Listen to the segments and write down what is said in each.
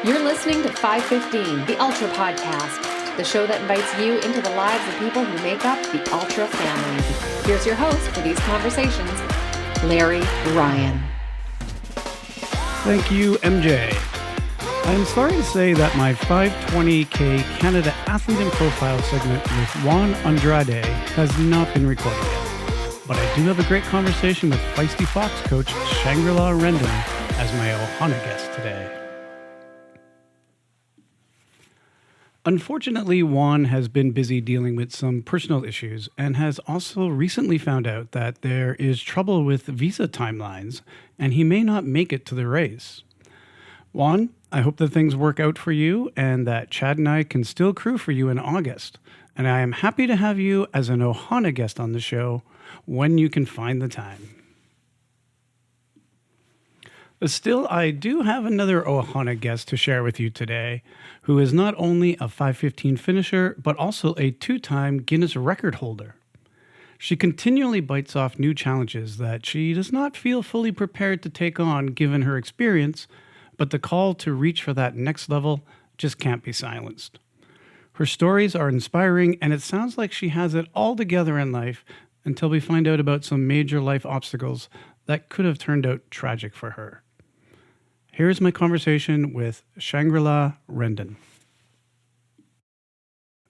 You're listening to 515, the Ultra Podcast, the show that invites you into the lives of people who make up the Ultra family. Here's your host for these conversations, Larry Ryan. Thank you, MJ. I'm sorry to say that my 520K Canada Athlete and Profile segment with Juan Andrade has not been recorded yet. But I do have a great conversation with Feisty Fox coach Shangrila Rendon as my Ohana guest today. Unfortunately, Juan has been busy dealing with some personal issues and has also recently found out that there is trouble with visa timelines and he may not make it to the race. Juan, I hope that things work out for you and that Chad and I can still crew for you in August. And I am happy to have you as an Ohana guest on the show when you can find the time. Still, I do have another Ohana guest to share with you today, who is not only a 515 finisher, but also a two-time Guinness record holder. She continually bites off new challenges that she does not feel fully prepared to take on given her experience, but the call to reach for that next level just can't be silenced. Her stories are inspiring, and it sounds like she has it all together in life until we find out about some major life obstacles that could have turned out tragic for her. Here's my conversation with Shangrila Rendon.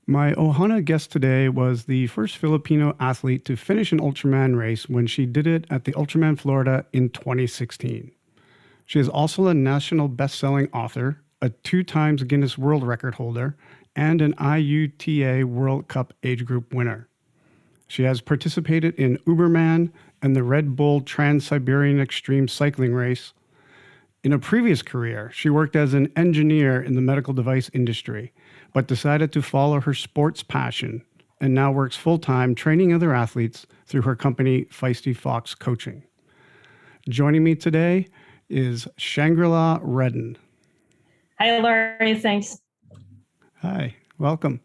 My Ohana guest today was the first Filipino athlete to finish an Ultraman race when she did it at the Ultraman Florida in 2016. She is also a national best-selling author, a 2 times Guinness World Record holder, and an IUTA World Cup age group winner. She has participated in Uberman and the Red Bull Trans-Siberian Extreme Cycling Race. In a previous career, she worked as an engineer in the medical device industry, but decided to follow her sports passion and now works full-time training other athletes through her company, Feisty Fox Coaching. Joining me today is Shangrila Rendon. Hi, Larry. Thanks. Hi, welcome.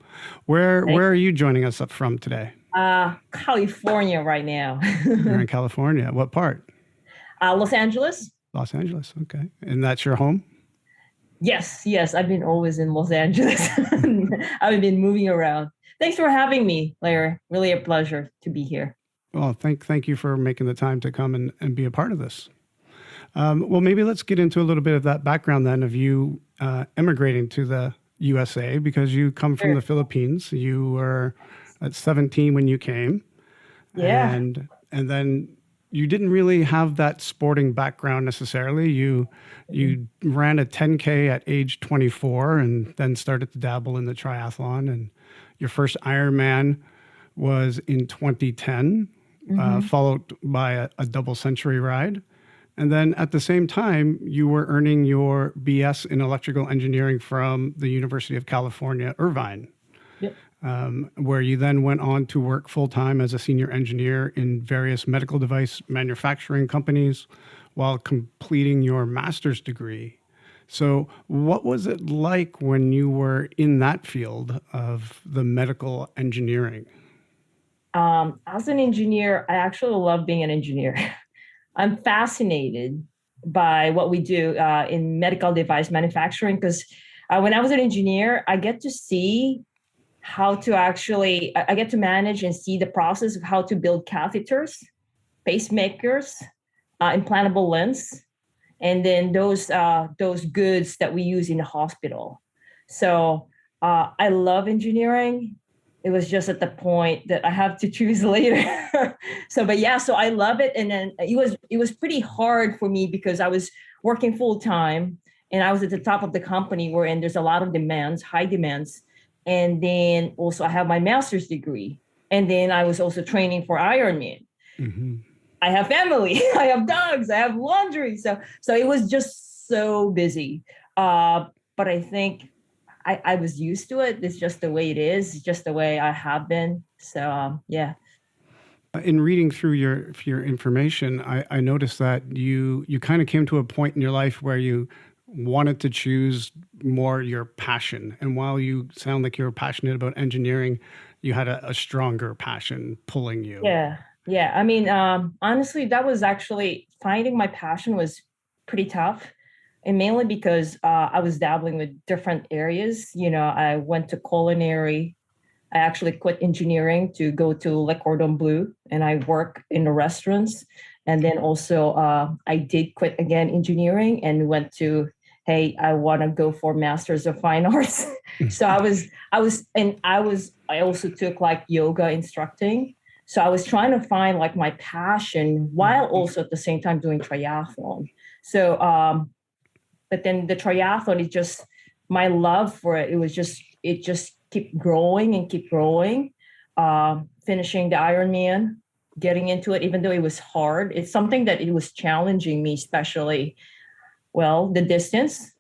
Where are you joining us up from today? California right now. You're in California. What part? Los Angeles. Los Angeles. Okay. And that's your home? Yes. I've been always in Los Angeles. I've been moving around. Thanks for having me, Larry. Really a pleasure to be here. Well, thank you for making the time to come and be a part of this. Well, maybe let's get into a little bit of that background then of you emigrating to the USA, because you come from the Philippines. You were at 17 when you came. Yeah. And then you didn't really have that sporting background necessarily. You ran a 10K at age 24 and then started to dabble in the triathlon. And your first Ironman was in 2010, followed by a double century ride. And then at the same time, you were earning your BS in electrical engineering from the University of California, Irvine. Yep. Where you then went on to work full-time as a senior engineer in various medical device manufacturing companies while completing your master's degree. So what was it like when you were in that field of the medical engineering? As an engineer, I actually love being an engineer. I'm fascinated by what we do in medical device manufacturing because when I was an engineer, I get to see how to I get to manage and see the process of how to build catheters, pacemakers, implantable lens, and then those goods that we use in the hospital. So I love engineering. It was just at the point that I have to choose later. So I love it. And then it was pretty hard for me because I was working full time and I was at the top of the company wherein there's a lot of demands, high demands. And then also I have my master's degree. And then I was also training for Ironman. Mm-hmm. I have family, I have dogs, I have laundry. So it was just so busy. But I think I was used to it. It's just the way it is. It's just the way I have been. So, yeah. In reading through your information, I noticed that you kind of came to a point in your life where you wanted to choose more your passion. And while you sound like you're passionate about engineering, you had a stronger passion pulling you. Yeah. I mean, honestly, that was actually finding my passion was pretty tough. And mainly because I was dabbling with different areas. I went to culinary. I actually quit engineering to go to Le Cordon Bleu, and I work in the restaurants. And then also I did quit again engineering and went to, hey, I want to go for Masters of Fine Arts. So I also took like yoga instructing. So I was trying to find like my passion while also at the same time doing triathlon. So, but then the triathlon is just my love for it. It just keep growing and keep growing. Finishing the Ironman, getting into it, even though it was hard. It's something that it was challenging me, especially, well, the distance,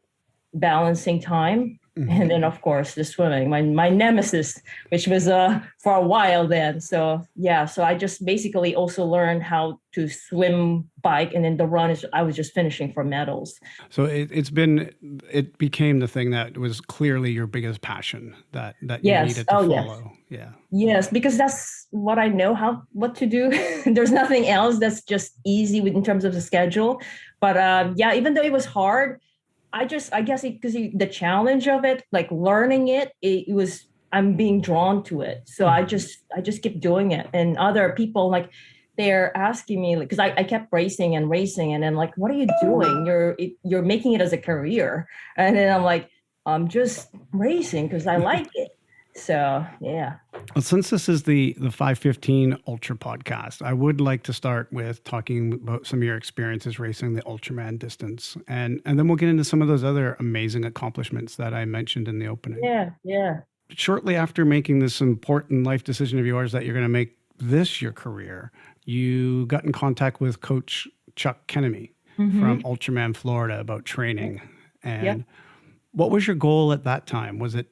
balancing time, and then of course the swimming, my nemesis, which was for a while then. So yeah, so I just basically also learned how to swim, bike, and then the run is I was just finishing for medals. So it became the thing that was clearly your biggest passion that you needed to follow. Yes. Yes, because that's what I know what to do. There's nothing else that's just easy in terms of the schedule. But yeah, even though it was hard, I guess because the challenge of it, like learning it was, I'm being drawn to it. So I just keep doing it. And other people, like, they're asking me, because I kept racing, and then like, what are you doing? You're making it as a career. And then I'm like, I'm just racing because I like it. So yeah. Well, since this is the 515 Ultra podcast, I would like to start with talking about some of your experiences racing the Ultraman distance, and then we'll get into some of those other amazing accomplishments that I mentioned in the opening. Yeah. Shortly after making this important life decision of yours that you're going to make this your career, you got in contact with Coach Chuck Kenemy from Ultraman Florida about training. And what was your goal at that time? Was it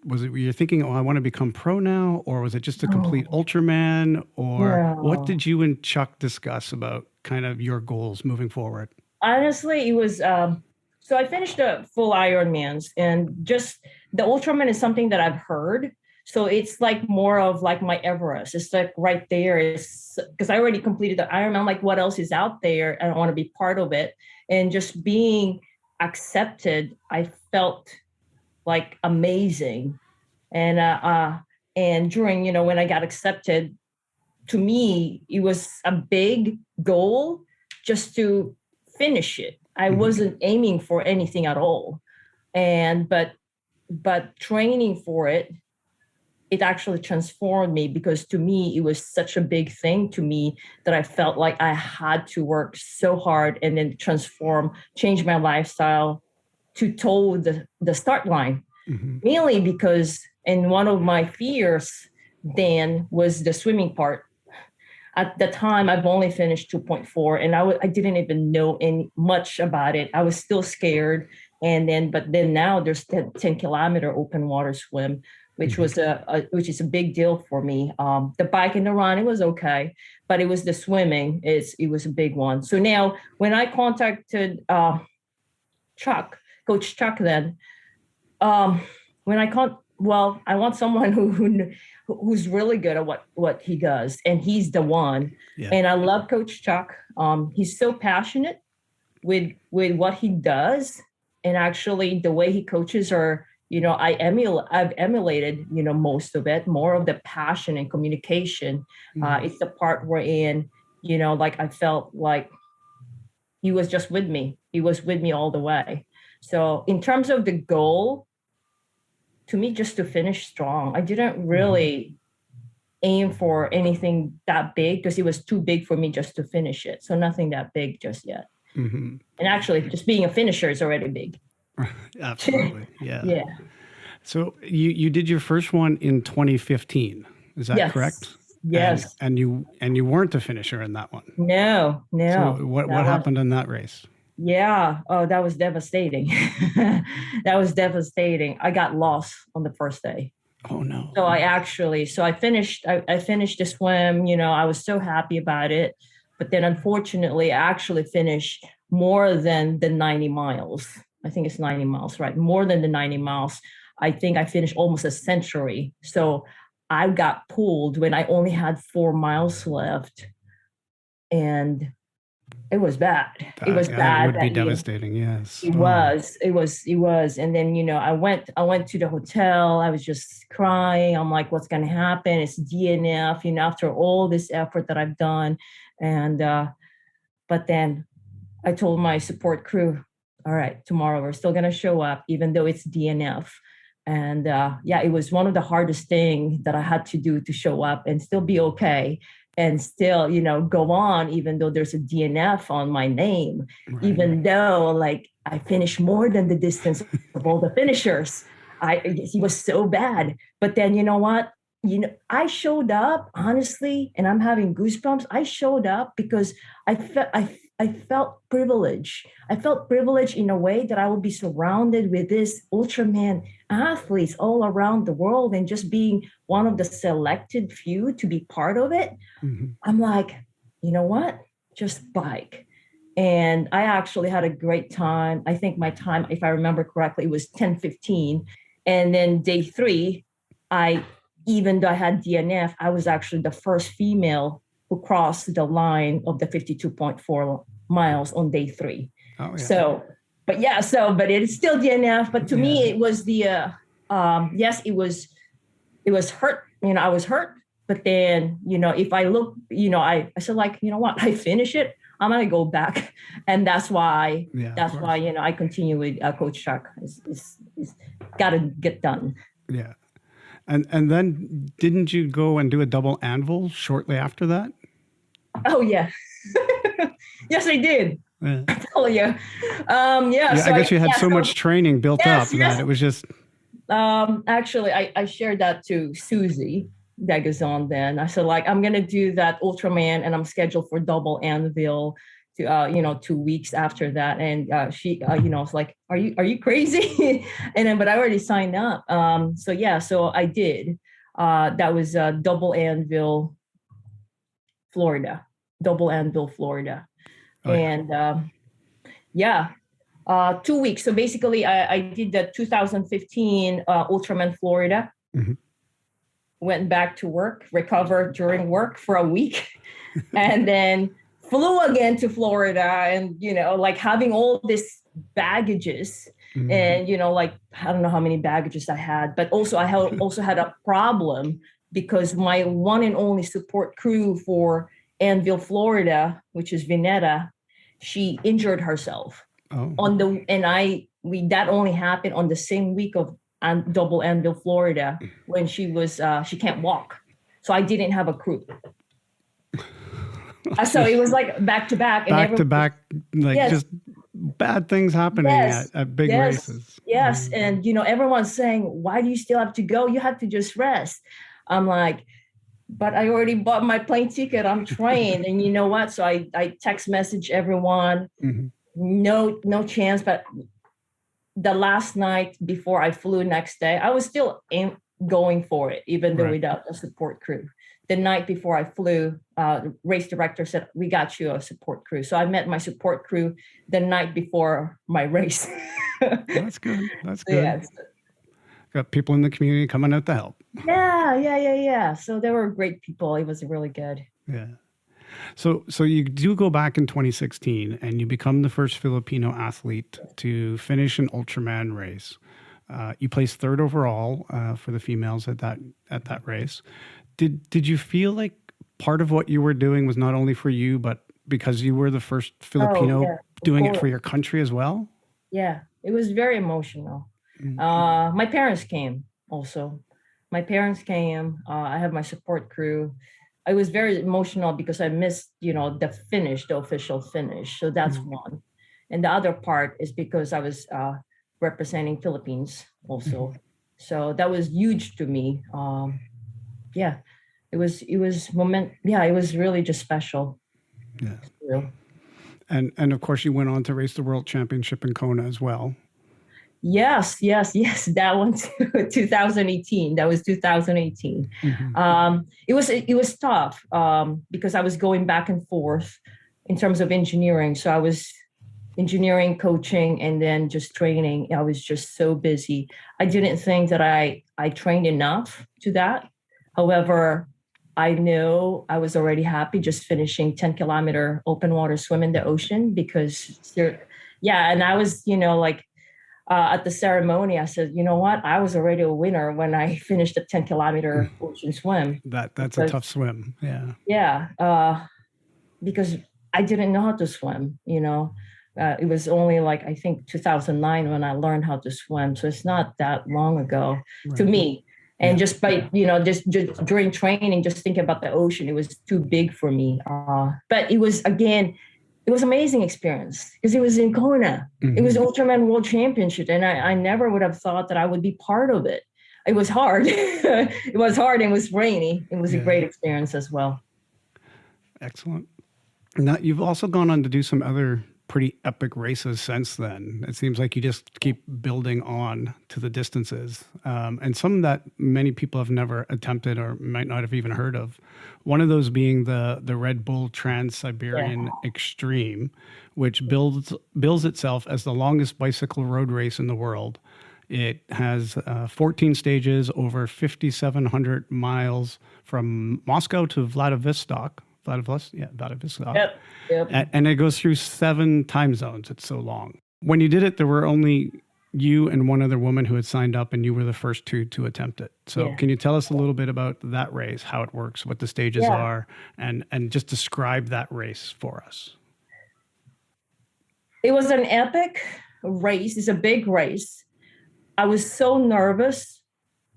you're thinking, oh, I want to become pro now? Or was it just a complete Ultraman? Or what did you and Chuck discuss about kind of your goals moving forward? Honestly, it was, so I finished the full Ironmans, and just the Ultraman is something that I've heard. So it's like more of like my Everest. It's like right there. It's because I already completed the Ironman. I'm like, what else is out there? I don't want to be part of it. And just being accepted, I felt like amazing. And during, when I got accepted, to me, it was a big goal just to finish it. I wasn't aiming for anything at all. But training for it actually transformed me, because to me, it was such a big thing to me that I felt like I had to work so hard and then change my lifestyle to toe the start line. Mainly because, and one of my fears then was the swimming part. At the time, I've only finished 2.4, and I didn't even know much about it. I was still scared. But then now there's 10-kilometer open water swim, which was which is a big deal for me. The bike and the run, it was okay, but it was the swimming. It was a big one. So now when I contacted Coach Chuck, then when I want someone who's really good at what he does, and he's the one. Yeah. And I love Coach Chuck. He's so passionate with what he does, and actually the way he coaches I've emulated, most of it, more of the passion and communication. It's the part wherein, like I felt like he was just with me. He was with me all the way. So in terms of the goal, to me, just to finish strong, I didn't really aim for anything that big, because it was too big for me just to finish it. So nothing that big just yet. And actually, just being a finisher is already big. Absolutely. Yeah. Yeah. So you did your first one in 2015. Is that correct? Yes. And you weren't a finisher in that one. No. So what happened in that race? Yeah. Oh, that was devastating. That was devastating. I got lost on the first day. Oh no. So I finished the swim, I was so happy about it. But then unfortunately, I actually finished more than the 90 miles. I think it's 90 miles, right? More than the 90 miles. I think I finished almost a century. So I got pulled when I only had 4 miles left. And it was bad. It was It bad would be that year. devastating. Yes. It Oh, was, it was. And then, I went to the hotel. I was just crying. I'm like, what's going to happen? It's DNF, after all this effort that I've done. And, but then I told my support crew, all right, tomorrow we're still going to show up, even though it's DNF. And yeah, it was one of the hardest things that I had to do to show up and still be okay and still, go on, even though there's a DNF on my name, right. even though like I finished more than the distance of all the finishers. He was so bad. But then you know what? I showed up honestly, and I'm having goosebumps. I showed up because I felt privileged. I felt privileged in a way that I would be surrounded with this Ultraman athletes all around the world, and just being one of the selected few to be part of it. Mm-hmm. I'm like, you know what? Just bike. And I actually had a great time. I think my time, if I remember correctly, it was 10:15. And then day 3, even though I had DNF, I was actually the first female who crossed the line of the 52.4 miles on day 3. Oh, yeah. But it is still DNF. But to me, it was yes, it was hurt. I was hurt. But then, if I look, I said, like, you know what, I finish it, I'm going to go back. And that's why, I continue with Coach Chuck. It's got to get done. Yeah. And then didn't you go and do a double Anvil shortly after that? Oh, yeah. Yes, I did. Yeah. I tell you. I guess you had so much training built up that it was just. Actually, I shared that to Suzy Degazon then. I said, like, I'm going to do that Ultraman, and I'm scheduled for double Anvil to 2 weeks after that. And she was like, are you crazy? And then, but I already signed up. So I did. That was double Anvil, Florida. Oh, and 2 weeks. So basically, I did the 2015 Ultraman Florida. Mm-hmm. Went back to work, recovered during work for a week, and then flew again to Florida. And, like having all this baggages, mm-hmm. and, like, I don't know how many baggages I had, but also I also had a problem because my one and only support crew for Anvil, Florida, which is Vineta, she injured herself. Oh. That only happened on the same week of double Anvil, Florida, when she can't walk. So I didn't have a crew. So it was like back to back. Just bad things happening at big races. Yes. And, everyone's saying, why do you still have to go? You have to just rest. I'm like, but I already bought my plane ticket. I'm trained. And you know what? So I text message everyone. Mm-hmm. No chance. But the last night before I flew next day, I was still going for it, even though without a support crew. The night before I flew, the race director said, we got you a support crew. So I met my support crew the night before my race. That's good. Yes. Got people in the community coming out to help. Yeah. So they were great people. It was really good. Yeah. So you do go back in 2016 and you become the first Filipino athlete to finish an Ultraman race. You placed 3rd overall for the females at that race. Did you feel like part of what you were doing was not only for you, but because you were the first Filipino doing it for your country as well? Yeah, it was very emotional. Mm-hmm. My parents came also. I have my support crew. I was very emotional because I missed, the official finish. So that's mm-hmm. one. And the other part is because I was representing Philippines also. Mm-hmm. So that was huge to me. It was it was really just special. Yeah. And of course you went on to race the World Championship in Kona as well. Yes. That one too, 2018. That was 2018. Mm-hmm. It was tough because I was going back and forth in terms of engineering. So I was engineering, coaching, and then just training. I was just so busy. I didn't think that I trained enough to that. However, I know I was already happy just finishing 10-kilometer open water swim in the ocean because yeah. And I was, like at the ceremony, I said, you know what? I was already a winner when I finished the 10-kilometer ocean swim. That's a tough swim. Yeah. Yeah. Because I didn't know how to swim, it was only like, I think 2009 when I learned how to swim. So it's not that long ago to me. And just by, just during training, just thinking about the ocean, it was too big for me. But it was, again, it was an amazing experience because it was in Kona. It was Ultraman World Championship. And I never would have thought that I would be part of it. It was hard. It was hard and it was rainy. It was a great experience as well. Excellent. Now, you've also gone on to do some other pretty epic races since then. It seems like you just keep building on to the distances, and some that many people have never attempted or might not have even heard of. One of those being the Red Bull Trans-Siberian Extreme, which bills itself as the longest bicycle road race in the world. It has 14 stages over 5,700 miles from Moscow to Vladivostok. Vladivostok. Yep. And it goes through 7 time zones. It's so long. When you did it, there were only you and one other woman who had signed up, and you were the first two to attempt it. So can you tell us a little bit about that race, how it works, what the stages are, and just describe that race for us? It was an epic race. It's a big race. I was so nervous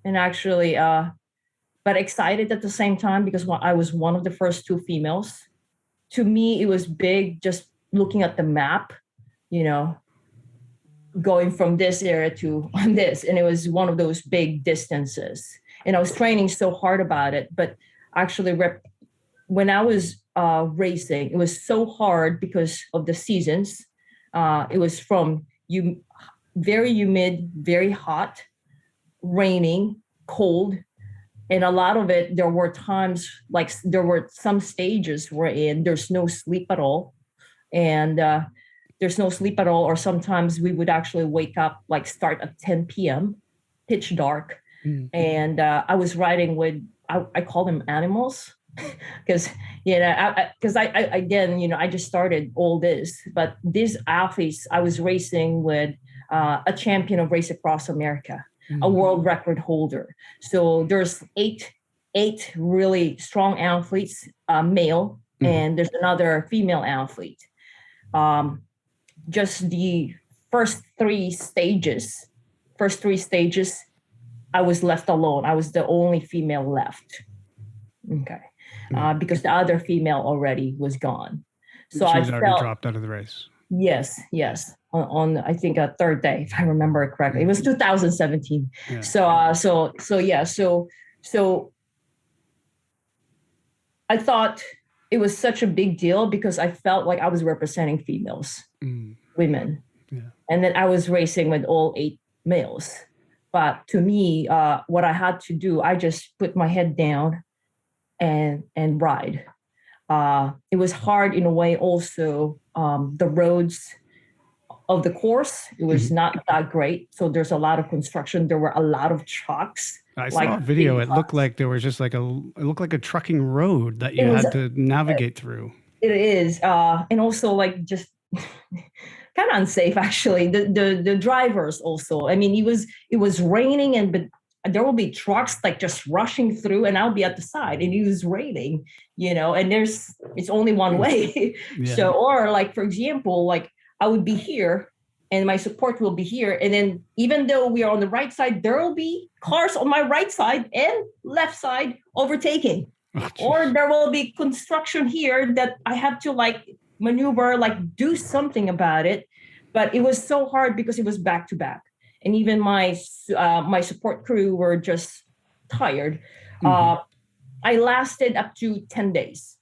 and actually but excited at the same time because I was one of the first 2 females. To me, it was big just looking at the map, going from this area to this. And it was one of those big distances. And I was training so hard about it. But actually, when I was racing, it was so hard because of the seasons. It was from very humid, very hot, raining, cold. And a lot of it, there were times, like there were some stages wherein there's no sleep at all. And there's no sleep at all. Or sometimes we would actually wake up, like start at 10 p.m., pitch dark. And I was riding with, I call them animals. Because, I just started all this. But these athletes, I was racing with a champion of Race Across America. A world record holder. So there's eight really strong athletes, male, and there's another female athlete. Just the first three stages, I was left alone. I was the only female left. Okay. Because the other female already was gone. So she was already dropped out of the race. Yes. On I think a third day, if I remember it correctly. It was 2017. Yeah. So I thought it was such a big deal because I felt like I was representing females, women. Yeah. And then I was racing with all 8 males. But to me, what I had to do, I just put my head down and ride. It was hard in a way also. The roads of the course, it was not that great. So there's a lot of construction. There were a lot of trucks. I saw a video. It looked like there was just it looked like a trucking road that you had to navigate through. It is. And also just kind of unsafe, actually. The drivers also. I mean, it was raining but there will be trucks just rushing through and I'll be at the side and it was raining, and it's only one way. Yeah. So, or for example, I would be here and my support will be here. And then even though we are on the right side, there will be cars on my right side and left side overtaking. Or there will be construction here that I have to maneuver, do something about it. But it was so hard because it was back to back. And even my support crew were just tired. I lasted up to 10 days,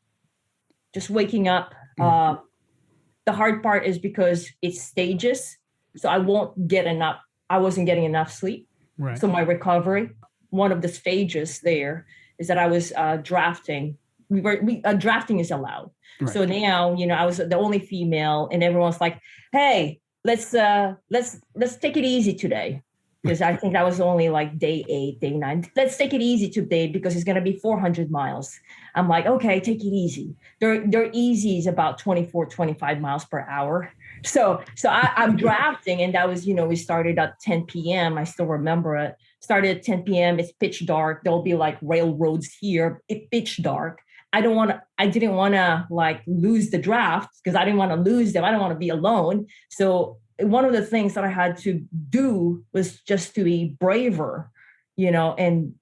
just waking up. The hard part is because it's stages, so I wasn't getting enough sleep. Right. So my recovery, one of the stages there is that I was drafting. Drafting is allowed. Right. So now, I was the only female and everyone's like, hey, let's take it easy today. because I think that was only like day 8, day 9. Let's take it easy today because it's going to be 400 miles. I'm like, okay, take it easy. Their easy is about 24, 25 miles per hour. So I'm drafting, and that was, we started at 10 p.m. I still remember it. Started at 10 p.m. It's pitch dark. There'll be like railroads here. It's pitch dark. I didn't want to like lose the draft because I didn't want to lose them. I don't want to be alone. So one of the things that I had to do was just to be braver, and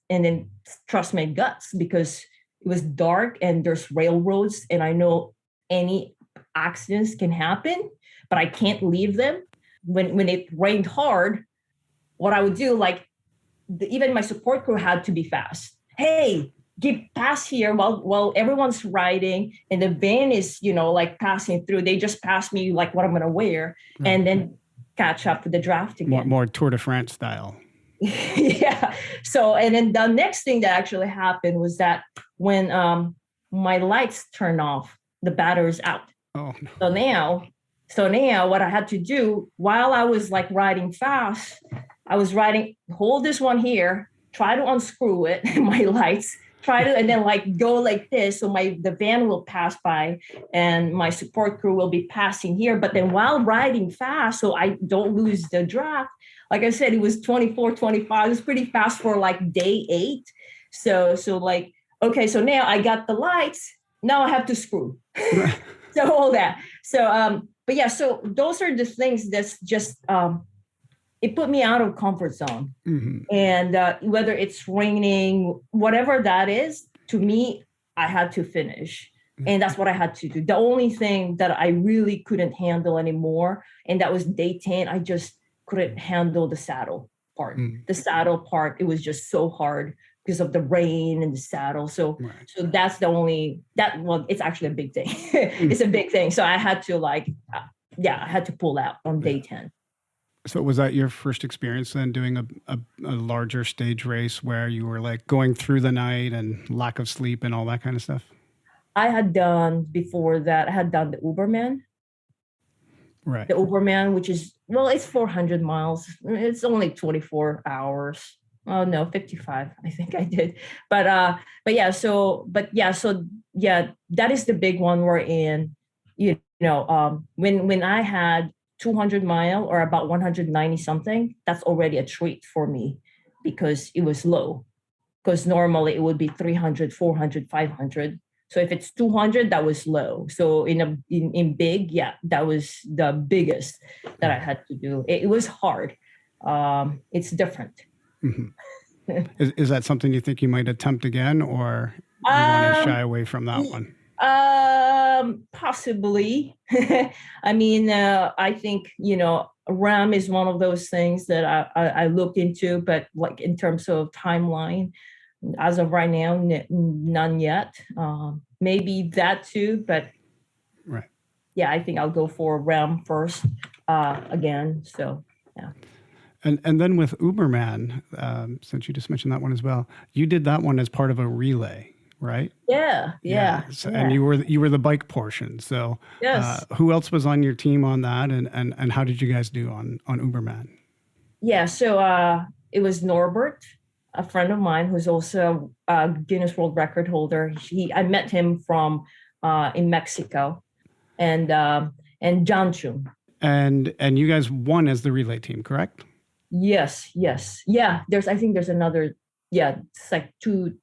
then trust my guts, because it was dark and there's railroads, and I know any accidents can happen, but I can't leave them. When it rained hard, what I would do, like even my support crew had to be fast. Hey, give pass here while everyone's riding and the van is, like passing through. They just pass me like what I'm going to wear, and then catch up to the draft again. More Tour de France style. Yeah. So, and then the next thing that actually happened was that when my lights turned off, the battery's out. Oh, no. So now what I had to do while I was like riding fast, I was hold this one here, try to unscrew it, my lights, and then like go like this. So the van will pass by and my support crew will be passing here. But then while riding fast, so I don't lose the draft, like I said, it was 24, 25. It was pretty fast for like day 8. So like, okay, so now I got the lights. Now I have to screw. So all that. So, but yeah, so those are the things that's just, it put me out of comfort zone. Mm-hmm. And whether it's raining, whatever that is, to me, I had to finish. And that's what I had to do. The only thing that I really couldn't handle anymore, and that was day 10, I just couldn't handle the saddle part. The saddle part, it was just so hard because of the rain and the saddle. So that's the only, it's actually a big thing. It's a big thing. So I had to I had to pull out on day 10. So was that your first experience then doing a larger stage race where you were like going through the night and lack of sleep and all that kind of stuff? I had done before that. I had done the Uberman. Right. The Uberman, which is, it's 400 miles. It's only 24 hours. Oh no, 55. I think I did. But that is the big one we're in. When I had 200 mile or about 190 something, that's already a treat for me because it was low. Because normally it would be 300, 400, 500. So if it's 200, that was low. So in big, that was the biggest that I had to do. It was hard. It's different. Mm-hmm. Is that something you think you might attempt again, or you want to shy away from that one? Possibly. I mean, I think, RAM is one of those things that I looked into, but like in terms of timeline, as of right now, none yet. Maybe that too, but yeah, I think I'll go for RAM first again. So, yeah. And then with Uberman, since you just mentioned that one as well, you did that one as part of a relay, right? Yeah. So, and you were the bike portion. So yes. Who else was on your team on that, and how did you guys do on Uberman? Yeah, so it was Norbert, a friend of mine who's also a Guinness World Record holder. I met him from in Mexico, and Chung. And you guys won as the relay team, correct? Yes. Yeah, I think there's another. Yeah, it's like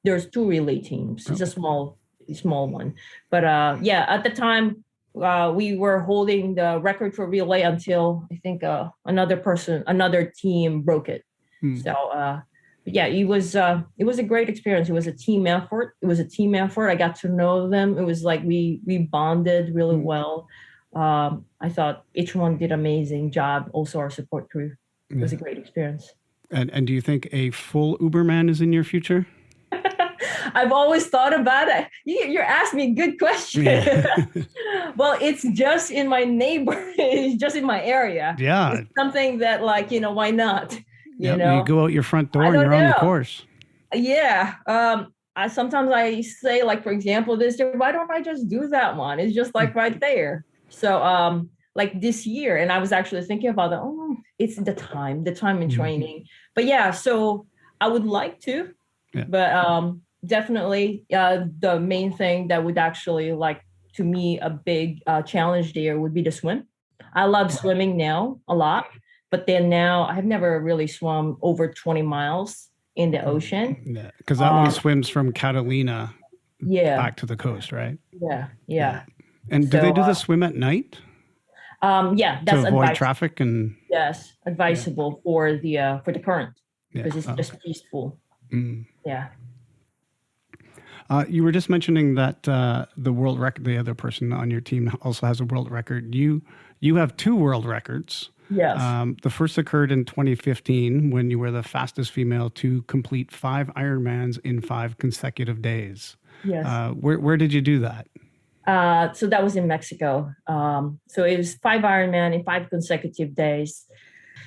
there's 2 relay teams. It's a small one. But at the time, we were holding the record for relay until I think another team broke it. So it was a great experience. It was a team effort. I got to know them. It was like we bonded really well. I thought each one did an amazing job. Also, our support crew. It was a great experience. And do you think a full Uberman is in your future? I've always thought about it. You're asking me a good question. Yeah. Well, it's just in my neighborhood. It's just in my area. Yeah. It's something that why not? You go out your front door and you're on the course. Yeah. Sometimes I say, like, for example, why don't I just do that one? It's just like right there. So, like this year. And I was actually thinking about that. Oh, it's the time in training. But yeah, so I would like to, but definitely the main thing that would actually like to me a big challenge there would be the swim. I love swimming now a lot, but then now I've never really swum over 20 miles in the ocean. Yeah, because that one swims from Catalina back to the coast, right? Yeah. And do they do the swim at night? Yeah, that's to avoid traffic and advisable for the current because it's just peaceful. Yeah. You were just mentioning that the world record, the other person on your team also has a world record. You have 2 world records. Yes. The first occurred in 2015 when you were the fastest female to complete 5 Ironmans in 5 consecutive days. Yes. Where did you do that? So that was in Mexico. So it was 5 Ironman in 5 consecutive days.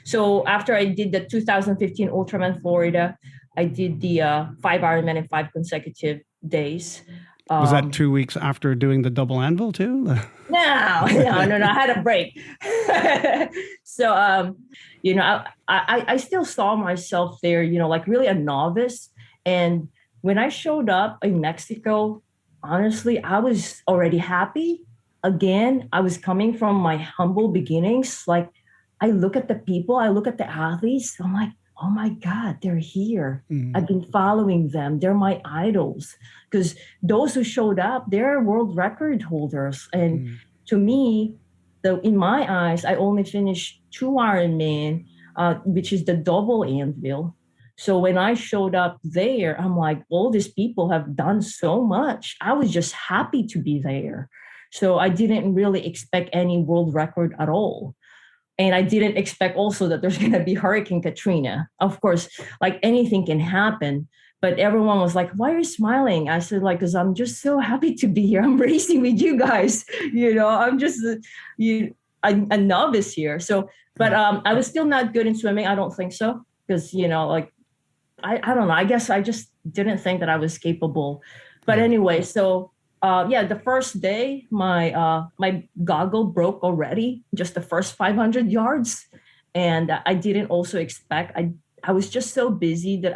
So after I did the 2015 Ultraman Florida, I did the 5 Ironman in 5 consecutive days. Was that 2 weeks after doing the double Anvil too? No. I had a break. So, I still saw myself there, like really a novice. And when I showed up in Mexico, honestly, I was already happy. Again, I was coming from my humble beginnings. Like I look at the people, I look at the athletes, I'm like, oh my God, they're here. I've been following them. They're my idols. Because those who showed up, they're world record holders. And to me, in my eyes, I only finished 2 Ironman, which is the double Anvil. So when I showed up there, I'm like, all these people have done so much. I was just happy to be there. So I didn't really expect any world record at all. And I didn't expect also that there's going to be Hurricane Katrina. Of course, like anything can happen. But everyone was like, why are you smiling? I said, like, because I'm just so happy to be here. I'm racing with you guys. I'm just a novice here. So, but I was still not good in swimming. I don't think so. Because, I don't know. I guess I just didn't think that I was capable. But anyway, so the first day, my goggle broke already, just the first 500 yards. And I didn't also expect, I was just so busy that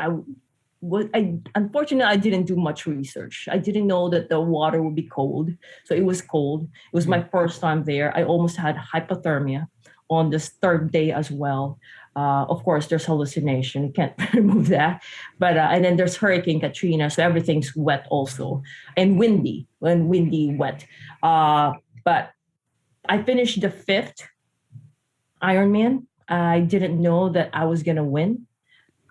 unfortunately, I didn't do much research. I didn't know that the water would be cold. So it was cold. It was my first time there. I almost had hypothermia on this 3rd day as well. Of course, there's hallucination. You can't remove that. But and then there's Hurricane Katrina, so everything's wet also, and windy, wet. But I finished the 5th Ironman. I didn't know that I was gonna win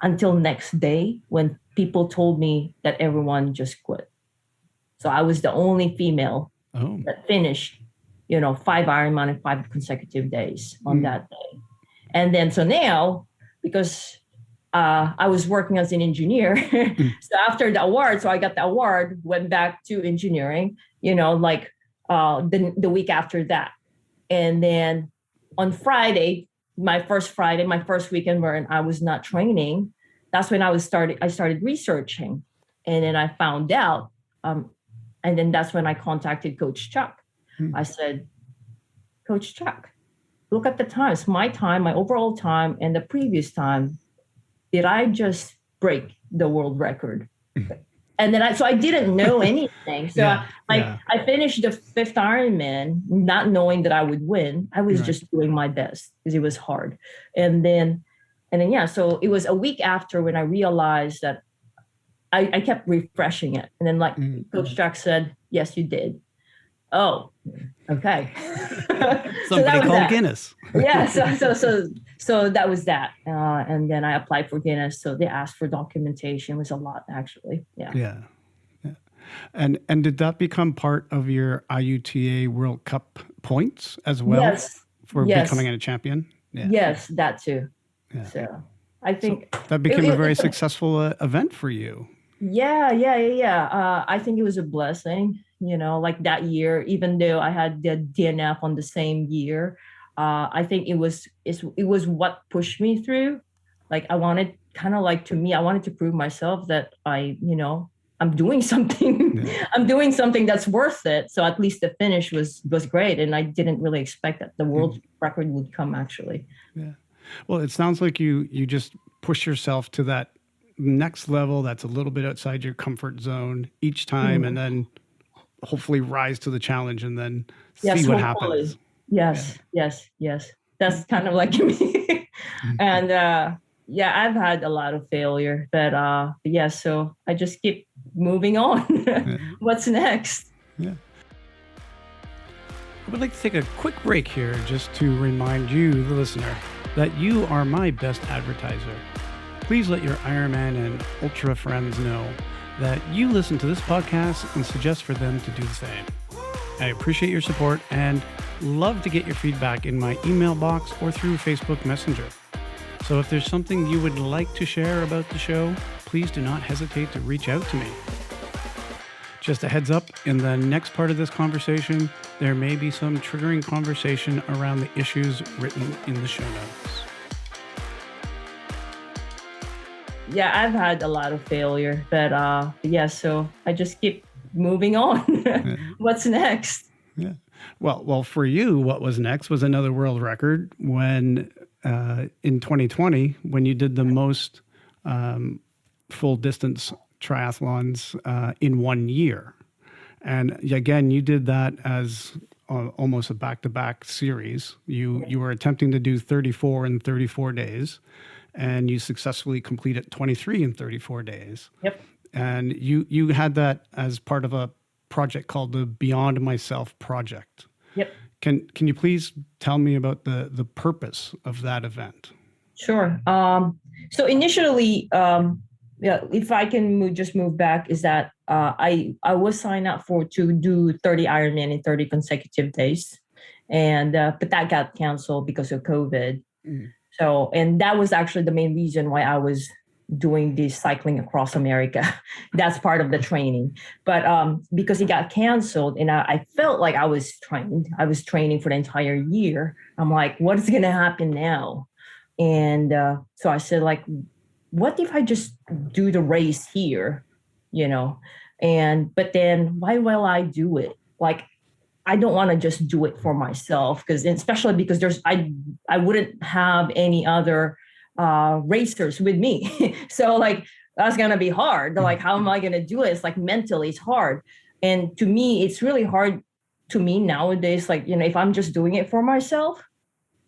until next day when people told me that everyone just quit. So I was the only female that finished, 5 Ironman in 5 consecutive days on that day. And then, so now, because I was working as an engineer, so after the award, so I got the award, went back to engineering, the week after that. And then on Friday, my first weekend where I was not training, that's when I started researching. And then I found out, and then that's when I contacted Coach Chuck. I said, Coach Chuck, look at the times, my time, my overall time, and the previous time. Did I just break the world record? And then I didn't know anything. So I finished the 5th Ironman, not knowing that I would win. I was just doing my best because it was hard. And then, so it was a week after when I realized that I kept refreshing it. And then Coach Chuck said, yes, you did. Oh, okay. Somebody called Guinness. Yeah, so that was that. And then I applied for Guinness. So they asked for documentation. It was a lot, actually. Yeah. And did that become part of your IUTA World Cup points as well? Yes. For becoming a champion? Yeah. Yes, that too. Yeah. So I think that became a very successful event for you. Yeah. I think it was a blessing. Like that year, even though I had the DNF on the same year, I think it was what pushed me through. Like I wanted I wanted to prove myself that I'm I'm doing something. Yeah. I'm doing something that's worth it. So at least the finish was great, and I didn't really expect that the world record would come actually. Yeah. Well, it sounds like you just push yourself to that next level that's a little bit outside your comfort zone each time, and then hopefully rise to the challenge and then see what happens. Yes, yes. That's kind of like me. And yeah, I've had a lot of failure, but yeah, so I just keep moving on. What's next? Yeah. I would like to take a quick break here just to remind you, the listener, that you are my best advertiser. Please let your Ironman and Ultra friends know that you listen to this podcast and suggest for them to do the same. I appreciate your support and love to get your feedback in my email box or through Facebook Messenger. So if there's something you would like to share about the show, please do not hesitate to reach out to me. Just a heads up, in the next part of this conversation, there may be some triggering conversation around the issues written in the show notes. Yeah, I've had a lot of failure, but yeah, so I just keep moving on. What's next? Yeah. Well, for you, what was next was another world record when in 2020, when you did the most full distance triathlons in 1 year. And again, you did that as almost a back-to-back series. You were attempting to do 34 in 34 days, and you successfully completed 23 in 34 days. Yep. And you had that as part of a project called the Beyond Myself Project. Yep. Can you please tell me about the purpose of that event? Sure. So initially, yeah, if I can just move back, is that I was signed up to do 30 Ironman in 30 consecutive days, and but that got canceled because of COVID. So, and that was actually the main reason why I was doing this cycling across America. That's part of the training. But because it got canceled and I felt like I was training for the entire year. I'm like, what is going to happen now? And so I said, like, what if I just do the race here, but then why will I do it? Like, I don't want to just do it for myself, especially because I wouldn't have any other racers with me. So like, that's going to be hard. Like, how am I going to do it? It's like mentally it's hard. And to me, it's really hard to me nowadays. Like, if I'm just doing it for myself,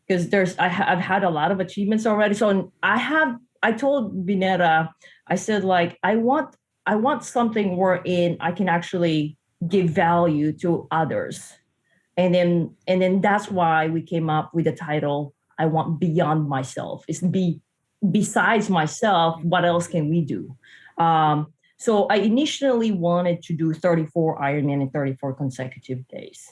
because I've had a lot of achievements already. So I told Vineta, I said, like, I want something wherein I can actually give value to others. And then that's why we came up with the title, I want Beyond Myself. It's besides myself, what else can we do? So I initially wanted to do 34 Ironman in 34 consecutive days.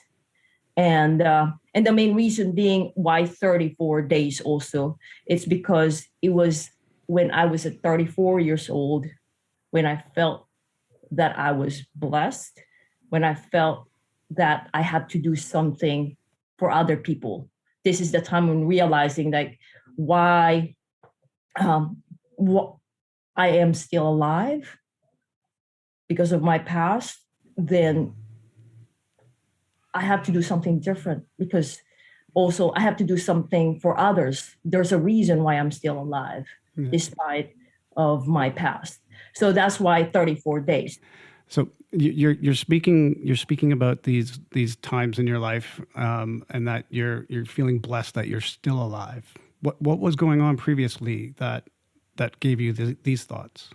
And the main reason being why 34 days also, it's because it was when I was at 34 years old, when I felt that I was blessed, when I felt that I had to do something for other people. This is the time when realizing like why I am still alive because of my past, then I have to do something different, because also I have to do something for others. There's a reason why I'm still alive despite of my past. So that's why 34 days. So you're speaking about these times in your life, and that you're feeling blessed that you're still alive. What was going on previously that gave you these thoughts?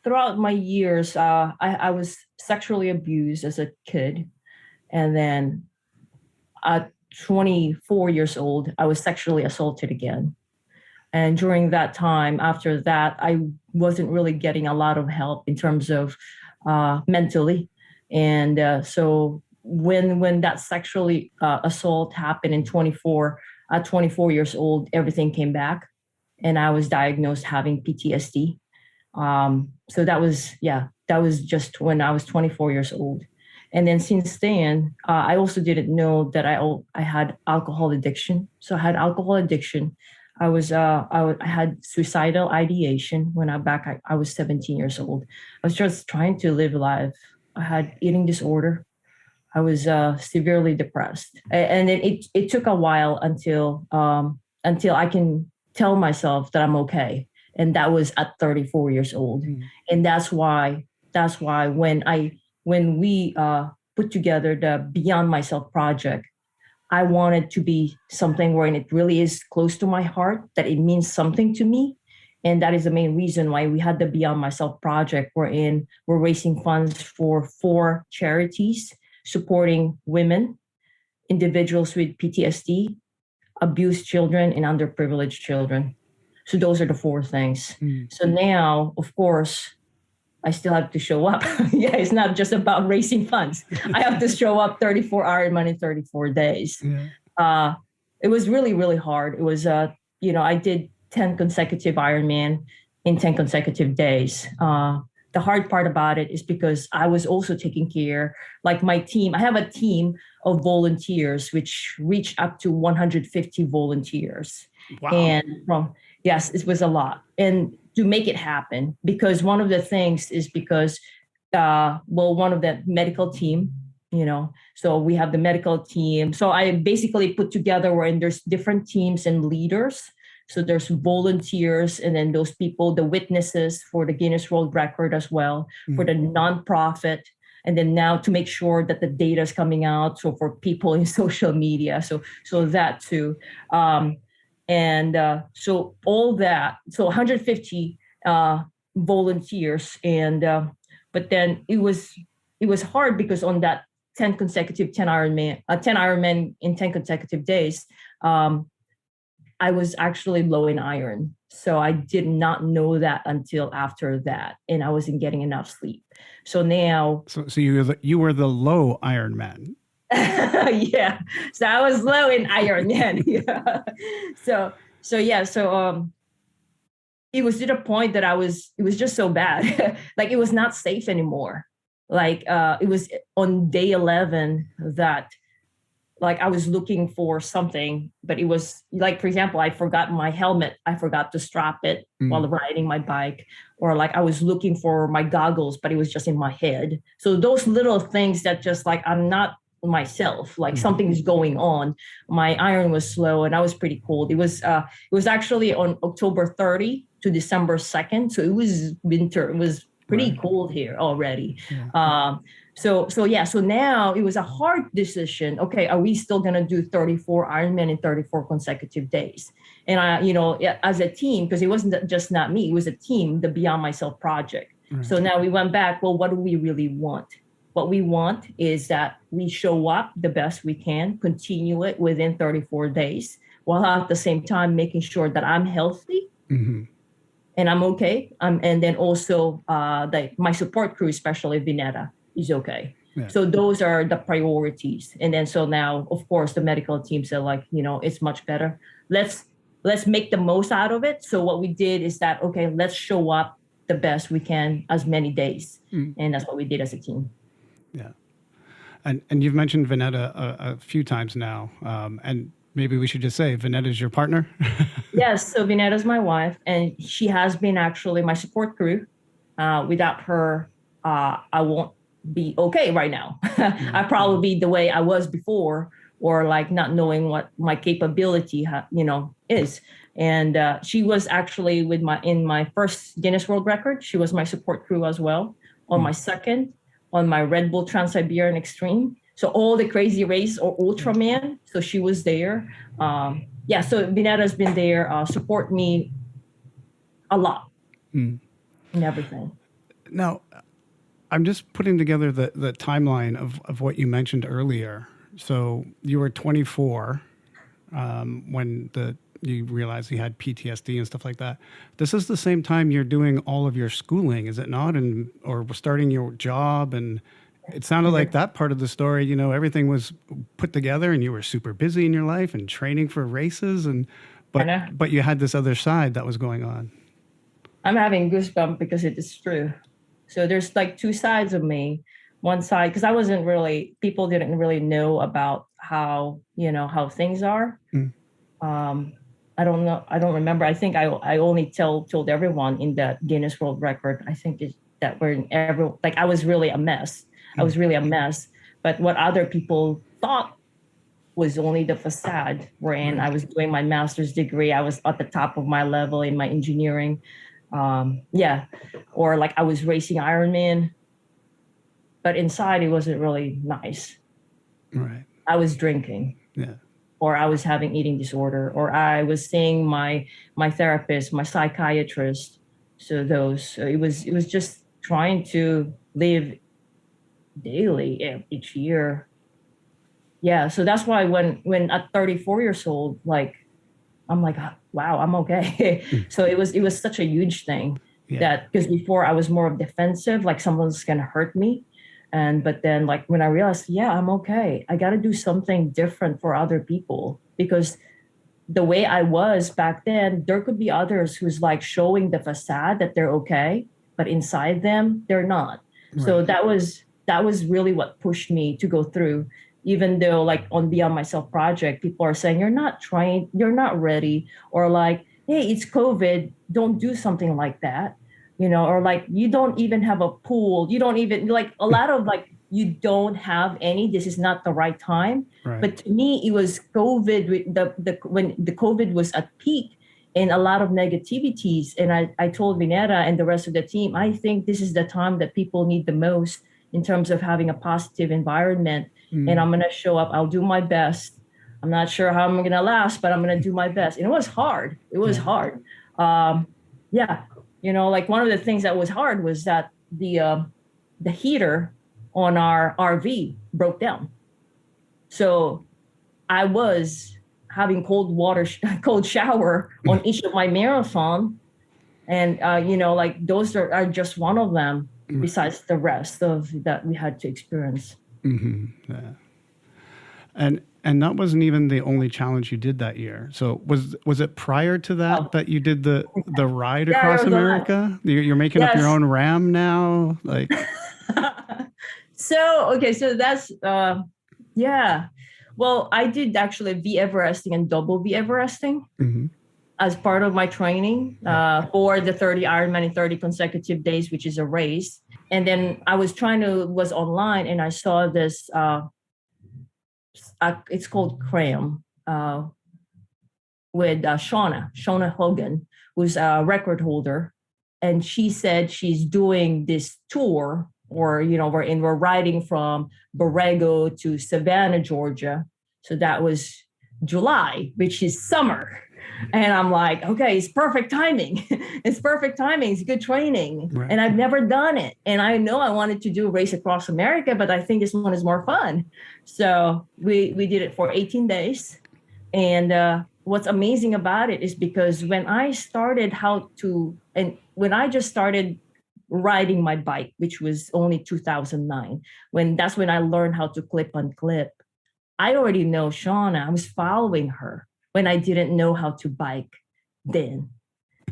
Throughout my years, I was sexually abused as a kid, and then at 24 years old, I was sexually assaulted again. And during that time, after that, I wasn't really getting a lot of help in terms of mentally. And so when that sexually assault happened at 24 years old, everything came back, and I was diagnosed having PTSD. So that was just when I was 24 years old. And then since then, I also didn't know that I had alcohol addiction. So I had alcohol addiction. I had suicidal ideation when I was 17 years old. I was just trying to live life. I had eating disorder. I was severely depressed, and it took a while until I can tell myself that I'm okay, and that was at 34 years old, and that's why when we put together the Beyond Myself project, I wanted to be something where it really is close to my heart, that it means something to me. And that is the main reason why we had the Beyond Myself project, wherein we're raising funds for 4 charities supporting women, individuals with PTSD, abused children, and underprivileged children. So those are the 4 things. So now, of course, I still have to show up. Yeah, it's not just about raising funds. I have to show up 34 Ironman in 34 days. It was really, really hard. It was, I did 10 consecutive Ironman in 10 consecutive days. The hard part about it is because I was also taking care, like my team. I have a team of volunteers, which reached up to 150 volunteers. Wow. And yes, it was a lot. And to make it happen, because one of the things is because, one of the medical team, so we have the medical team. So I basically put together wherein there's different teams and leaders. So there's volunteers, and then those people, the witnesses for the Guinness World Record as well, for the nonprofit, and then now to make sure that the data is coming out. So for people in social media, so that too. So all that, so 150 volunteers, but then it was hard because on that 10 Ironman in 10 consecutive days, I was actually low in iron. So I did not know that until after that, and I wasn't getting enough sleep. So now, so you were the low Iron Man. Yeah. So I was low in iron. Yeah. So it was to the point that it was just so bad. Like it was not safe anymore. Like it was on day 11 that like I was looking for something, but it was like, for example, I forgot my helmet. I forgot to strap it while riding my bike, or like I was looking for my goggles, but it was just in my head. So those little things that just like, I'm not myself, like something's going on. My iron was slow and I was pretty cold. It was actually on October 30 to December 2nd. So it was winter. It was pretty cold here already. So now it was a hard decision. Okay, are we still going to do 34 Ironman in 34 consecutive days? And as a team, because it wasn't just not me, it was a team, the Beyond Myself project. So now we went back, well, what do we really want? What we want is that we show up the best we can, continue it within 34 days, while at the same time making sure that I'm healthy and I'm okay. And then also my support crew, especially Vineta, is okay. Yeah. So those are the priorities. And then so now, of course, the medical teams are like, it's much better. Let's make the most out of it. So what we did is that, okay, let's show up the best we can as many days. And that's what we did as a team. Yeah. And you've mentioned Vineta a few times now. And maybe we should just say Vineta's your partner? Yes. So Vineta's my wife, and she has been actually my support crew. Without her, I won't be okay right now. I'd probably be the way I was before, or like not knowing what my capability, is. And she was actually in my first Guinness World Record. She was my support crew as well. On my second, on my Red Bull Trans-Siberian Extreme. So all the crazy race or Ultraman. So she was there. So Vineta's been there, support me a lot in everything. Now, I'm just putting together the timeline of what you mentioned earlier. So you were 24 when you realized you had PTSD and stuff like that. This is the same time you're doing all of your schooling, is it not? Or starting your job. And it sounded like that part of the story, everything was put together and you were super busy in your life and training for races. But you had this other side that was going on. I'm having goosebumps because it is true. So there's like 2 sides of me. One side, because people didn't really know about how things are. I don't know. I don't remember. I think I only told everyone in the Guinness World Record. I think that we're in every, like, I was really a mess. I was really a mess. But what other people thought was only the facade, wherein I was doing my master's degree. I was at the top of my level in my engineering. Yeah. Or like I was racing Ironman, but inside it wasn't really nice. Right. I was drinking. Yeah. Or I was having eating disorder, or I was seeing my therapist, my psychiatrist. So it was just trying to live daily each year. Yeah, so that's why when at 34 years old, like I'm like, wow, I'm okay. So it was such a huge thing that, because before I was more defensive, like someone's gonna hurt me. But then like when I realized, yeah, I'm okay. I got to do something different for other people, because the way I was back then, there could be others who's like showing the facade that they're okay, but inside them, they're not. Right. So that was really what pushed me to go through. Even though like on Beyond Myself project, people are saying, you're not trying, you're not ready, or like, hey, it's COVID, don't do something like that. Or like, you don't even have a pool. You don't even, like, a lot of like, you don't have any, this is not the right time. Right. But to me, it was COVID, when the COVID was at peak and a lot of negativities. And I told Vineta and the rest of the team, I think this is the time that people need the most in terms of having a positive environment. And I'm going to show up. I'll do my best. I'm not sure how I'm going to last, but I'm going to do my best. And it was hard. It was hard. Yeah. Like one of the things that was hard was that the heater on our RV broke down. So I was having cold shower on each of my marathon. And, like those are just one of them besides the rest of that we had to experience. Mm-hmm. Yeah. And that wasn't even the only challenge you did that year. So was it prior to that that you did the ride across America? You're making up your own RAM now, like. So that's yeah. Well, I did actually V Everesting and double V Everesting as part of my training for the 30 Ironman in 30 consecutive days, which is a race. And then I was online and I saw this, it's called CRAM, with Seana Hogan, who's a record holder. And she said she's doing this tour, or, we're riding from Borrego to Savannah, Georgia. So that was July, which is summer. And I'm like, okay, it's perfect timing. It's perfect timing. It's good training. Right. And I've never done it. And I know I wanted to do a race across America, but I think this one is more fun. So we did it for 18 days. And what's amazing about it is because when I started when I just started riding my bike, which was only 2009, that's when I learned how to clip on clip. I already know Seana. I was following her when I didn't know how to bike then.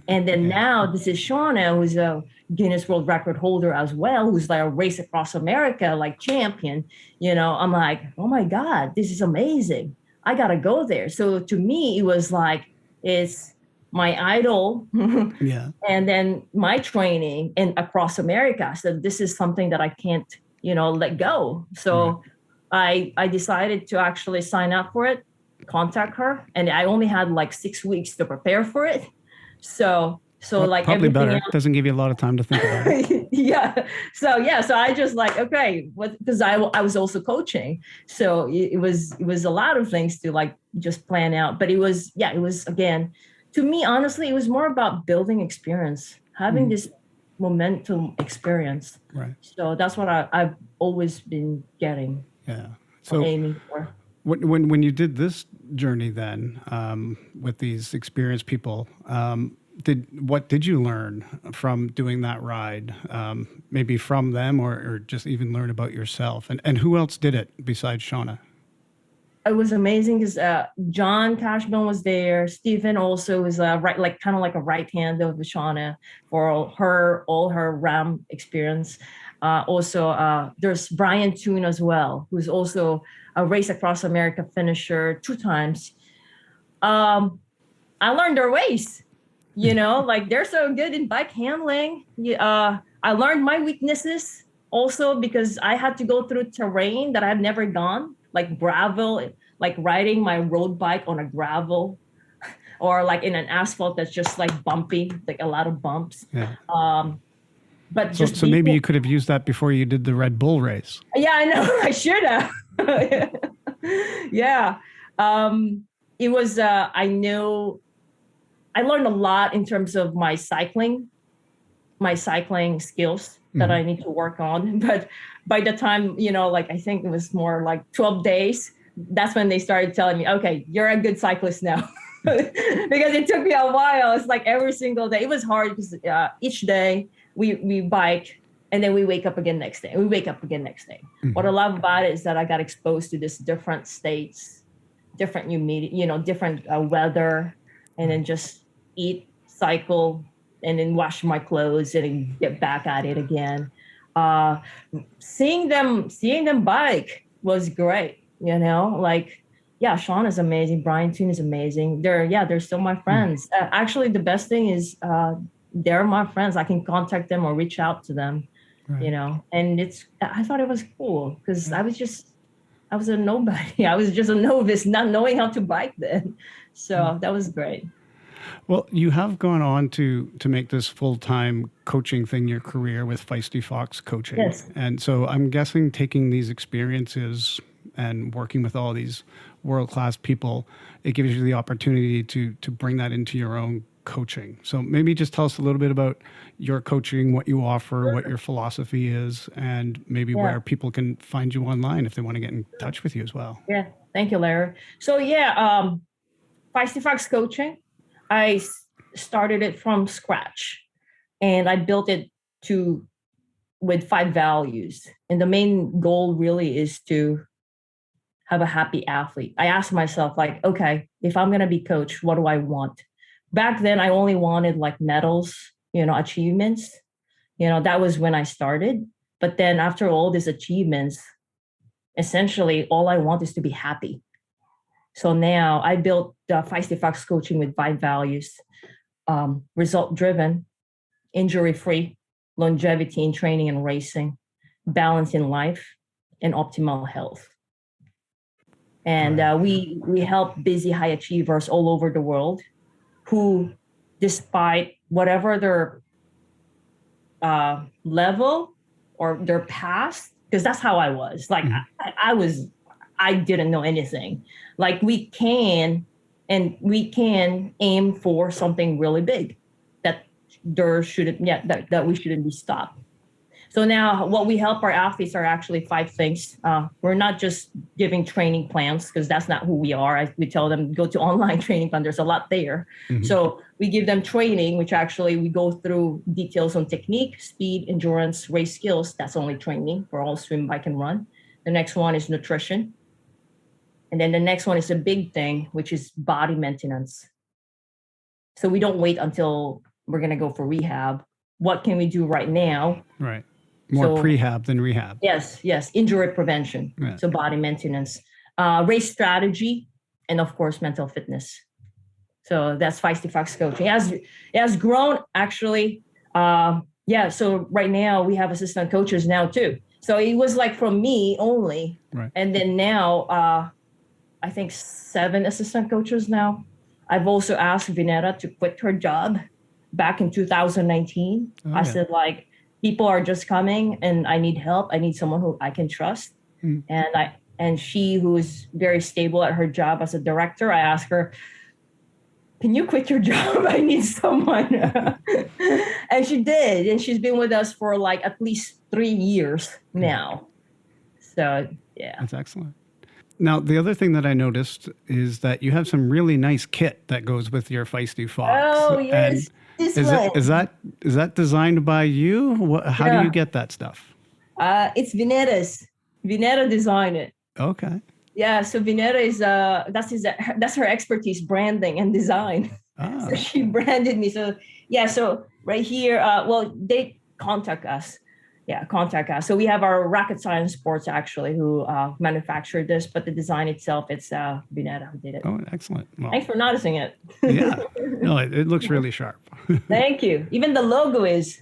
And then now this is Seana, who's a Guinness World Record holder as well, who's like a race across America, like champion. I'm like, oh my God, this is amazing. I got to go there. So to me, it was like, it's my idol and then my training and across America. So this is something that I can't, let go. So I decided to actually sign up for it, contact her, and I only had like 6 weeks to prepare for it. So like probably better. Else, doesn't give you a lot of time to think about it. So I just like, okay, because I was also coaching, so it was a lot of things to like just plan out. But it was again, to me, honestly, it was more about building experience, having this momentum experience. Right. So that's what I've always been getting. Yeah. So aiming for. When you did this journey then with these experienced people, what did you learn from doing that ride? Maybe from them or just even learn about yourself? And who else did it besides Seana? It was amazing because John Kasbohm was there. Stephen also was kind of like a right hand of Seana for all her RAM experience. Also, there's Brian Toon as well, who's also a race across America finisher 2 times. I learned their ways. Like they're so good in bike handling. I learned my weaknesses also because I had to go through terrain that I've never gone, like gravel, like riding my road bike on a gravel or like in an asphalt that's just like bumpy, like a lot of bumps. Yeah. But So, just so being, maybe you could have used that before you did the Red Bull race. yeah, I know. I should have. Yeah. It was, I learned a lot in terms of my cycling skills that I need to work on. But by the time, like I think it was more like 12 days, that's when they started telling me, okay, you're a good cyclist now. Because it took me a while. It's like every single day. It was hard because each day we bike and then we wake up again next day. We wake up again next day. What I love about it is that I got exposed to this different states, different humidity, different weather, and then just eat, cycle, and then wash my clothes and then get back at it again. Seeing them bike was great. Like, yeah, Sean is amazing. Brian Toon is amazing. They're still my friends. Actually, the best thing is they're my friends. I can contact them or reach out to them, Right. and I thought it was cool because I was a nobody. I was just a novice, not knowing how to bike then. So that was great. Well, you have gone on to make this full-time coaching thing your career with Feisty Fox Coaching. Yes. And so I'm guessing taking these experiences and working with all these world-class people, it gives you the opportunity to bring that into your own coaching. So maybe just tell us a little bit about your coaching, what you offer, what your philosophy is, and maybe where people can find you online if they want to get in touch with you as well. Yeah. Thank you, Larry. So Feisty Fox Coaching, I started it from scratch and I built it with 5 values. And the main goal really is to have a happy athlete. I asked myself, like, okay, if I'm going to be coach, what do I want? Back then, I only wanted like medals, achievements. That was when I started. But then after all these achievements, essentially all I want is to be happy. So now I built the Feisty Fox Coaching with 5 values: result-driven, injury-free, longevity in training and racing, balance in life, and optimal health. And we help busy high achievers all over the world who, despite whatever their level or their past, because that's how I was. Like I didn't know anything. Like we can aim for something really big that we shouldn't be stopped. So now what we help our athletes are actually 5 things. We're not just giving training plans because that's not who we are. We tell them go to online training plan. There's a lot there. So we give them training, which actually we go through details on technique, speed, endurance, race skills. That's only training for all swim, bike, and run. The next one is nutrition. And then the next one is a big thing, which is body maintenance. So we don't wait until we're going to go for rehab. What can we do right now? Right. More prehab than rehab. Yes. Injury prevention. Yeah. So body maintenance, race strategy, and of course, mental fitness. So that's Feisty Fox Coaching. It has grown actually. So right now we have assistant coaches now too. So it was like from me only. Right. And then now I think 7 assistant coaches now. I've also asked Vineta to quit her job back in 2019. I said, like, people are just coming and I need help. I need someone who I can trust. And she, who is very stable at her job as a director, I asked her, can you quit your job? I need someone. And she did. And she's been with us for like at least 3 years now. So, yeah. That's excellent. Now, the other thing that I noticed is that you have some really nice kit that goes with your Feisty Fox. Oh, yes. Is that designed by you? How do you get that stuff? It's Vineta's. Vineta designed it. Okay. Yeah, so Vineta is that's her expertise, branding and design. So she branded me. So right here, they contact us. contact us. So we have our Rocket Science Sports actually who manufactured this, but the design itself, it's Vineta who did it. Oh, excellent. Well, thanks for noticing it. Yeah. No, it looks really sharp. Thank you. Even the logo is,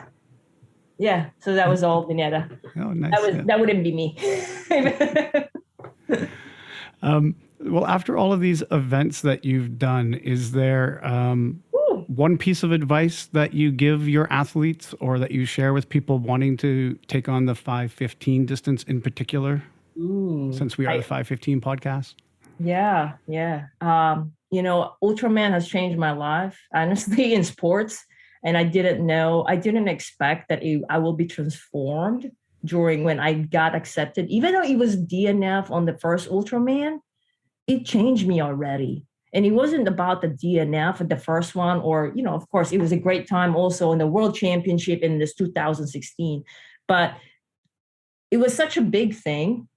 so that was all Vineta. Oh, nice. That wouldn't be me. Well, after all of these events that you've done, is there one piece of advice that you give your athletes or that you share with people wanting to take on the 5:15 distance in particular? Since we are the 5:15 podcast. Yeah. Ultraman has changed my life, honestly, in sports. And I didn't expect that I will be transformed during when I got accepted. Even though it was DNF on the first Ultraman, it changed me already. And it wasn't about the DNF at the first one, or, of course, it was a great time also in the World Championship in this 2016. But it was such a big thing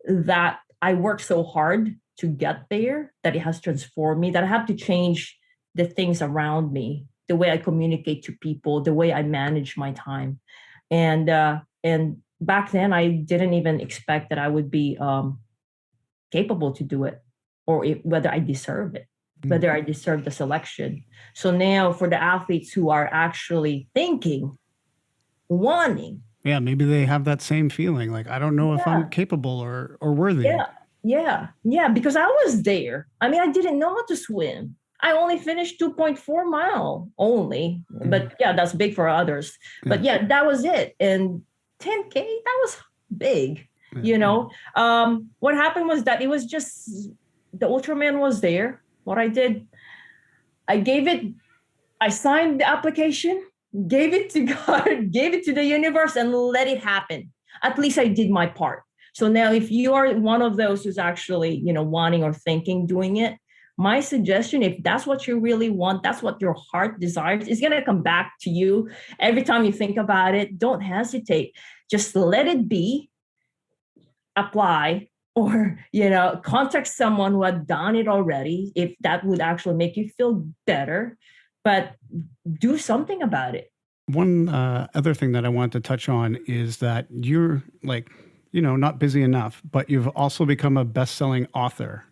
that I worked so hard to get there that it has transformed me, that I have to change the things around me, the way I communicate to people, the way I manage my time. And back then, I didn't even expect that I would be capable to do it, or whether I deserve it, whether I deserve the selection. So now for the athletes who are actually thinking, wanting. Yeah, maybe they have that same feeling. Like, I don't know if I'm capable or worthy. Yeah, because I was there. I mean, I didn't know how to swim. I only finished 2.4 mile only. But that's big for others. But that was it. And 10K, that was big. What happened was that it was just the Ultraman was there. What I did, I signed the application, gave it to God, gave it to the universe, and let it happen. At least I did my part. So now if you are one of those who's actually, wanting or thinking doing it, my suggestion, if that's what you really want, that's what your heart desires, is going to come back to you every time you think about it. Don't hesitate. Just let it be. Apply, or contact someone who had done it already if that would actually make you feel better, but do something about it. One other thing that I want to touch on is that you're not busy enough, but you've also become a best-selling author.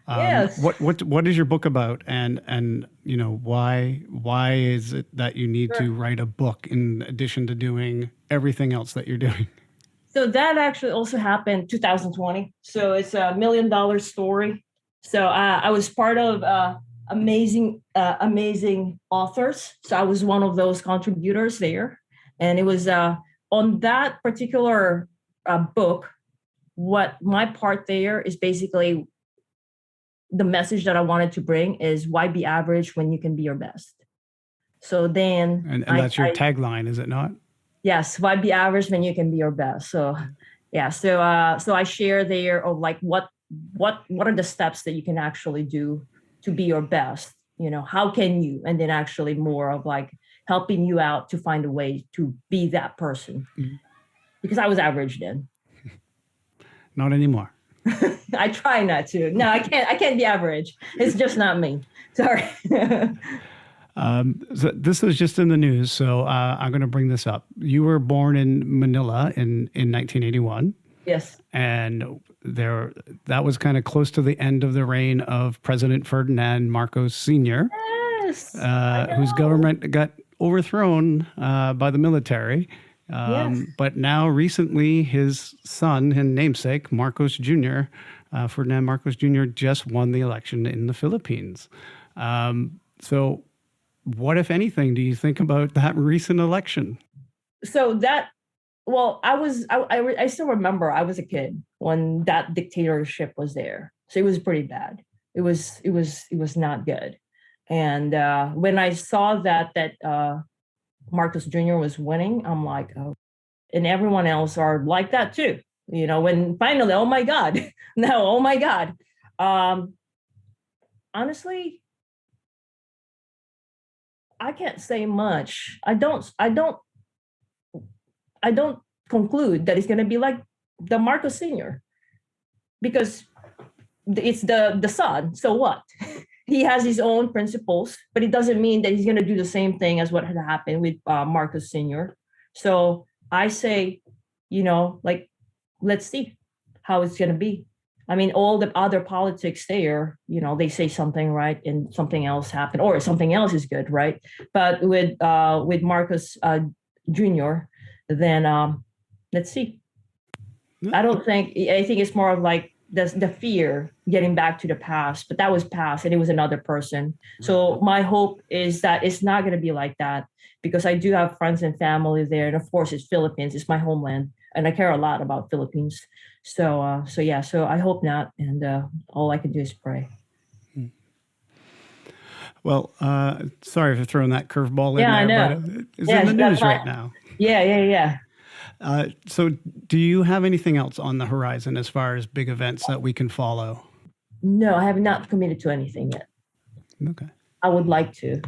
Yes. What is your book about, and why is it that you need to write a book in addition to doing everything else that you're doing? So that actually also happened 2020. So it's $1 million story. So I was part of amazing authors. So I was one of those contributors there. And it was on that particular book, what my part there is basically the message that I wanted to bring is why be average when you can be your best. So then... And that's your tagline, is it not? Yes, why be average when you can be your best? So, so I share there of like what are the steps that you can actually do to be your best? How can you? And then actually more of like helping you out to find a way to be that person. Because I was average then. Not anymore. I try not to. No, I can't be average. It's just not me. Sorry. So this was just in the news, so I'm going to bring this up. You were born in Manila in 1981. Yes. And that was kind of close to the end of the reign of President Ferdinand Marcos Sr., yes, whose government got overthrown by the military. But now recently his son and namesake, Marcos Jr., Ferdinand Marcos Jr., just won the election in the Philippines. So what, if anything, do you think about that recent election? So I still remember I was a kid when that dictatorship was there. So it was pretty bad. It was not good. And when I saw that Marcos Jr. was winning, I'm like, oh, and everyone else are like that too. When finally, oh my God, no, oh my God. Honestly, I can't say much. I don't conclude that it's going to be like the Marcos Sr. because it's the son. So what? He has his own principles, but it doesn't mean that he's going to do the same thing as what had happened with Marcos Sr. So I say, like, let's see how it's going to be. I mean, all the other politics there, they say something, right, and something else happened, or something else is good, right? But with Marcos Jr., then let's see. I think it's more of like the fear getting back to the past, but that was past and it was another person. So my hope is that it's not going to be like that, because I do have friends and family there. And of course it's Philippines, it's my homeland. And I care a lot about Philippines. So I hope not. And all I can do is pray. Well, sorry for throwing that curveball in Yeah, I there, know. but it's Yeah, in the that's news right now. Yeah. So do you have anything else on the horizon as far as big events that we can follow? No, I have not committed to anything yet. Okay. I would like to,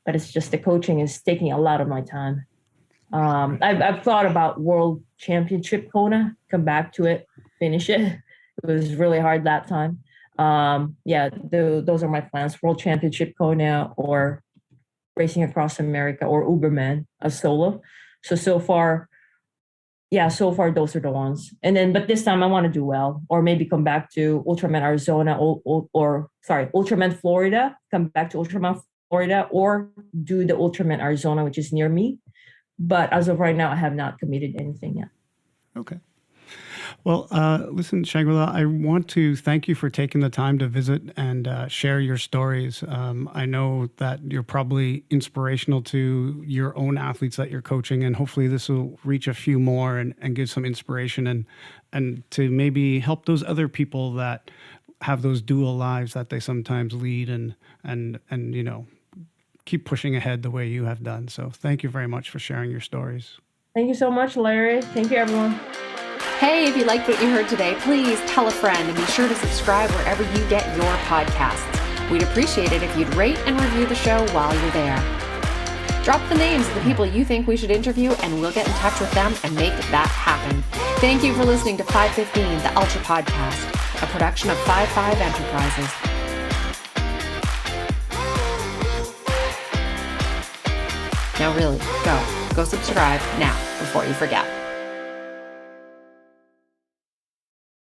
but it's just the coaching is taking a lot of my time. I've thought about World Championship Kona, come back to it, finish it. It was really hard that time. Those are my plans: World Championship Kona, or racing across America, or Uberman, a solo. So far, those are the ones. And then, but this time I want to do well, or maybe come back to Ultraman Arizona, Ultraman Florida, come back to Ultraman Florida, or do the Ultraman Arizona, which is near me. But as of right now, I have not committed anything yet. Okay. Well, listen, Shangrila, I want to thank you for taking the time to visit and share your stories. I know that you're probably inspirational to your own athletes that you're coaching, and hopefully this will reach a few more and give some inspiration and to maybe help those other people that have those dual lives that they sometimes lead and keep pushing ahead the way you have done. So thank you very much for sharing your stories. Thank you so much, Larry. Thank you, everyone. Hey, if you liked what you heard today, please tell a friend and be sure to subscribe wherever you get your podcasts. We'd appreciate it if you'd rate and review the show while you're there. Drop the names of the people you think we should interview and we'll get in touch with them and make that happen. Thank you for listening to 515, the Ultra Podcast, a production of 55 Enterprises. Now really, go subscribe now before you forget.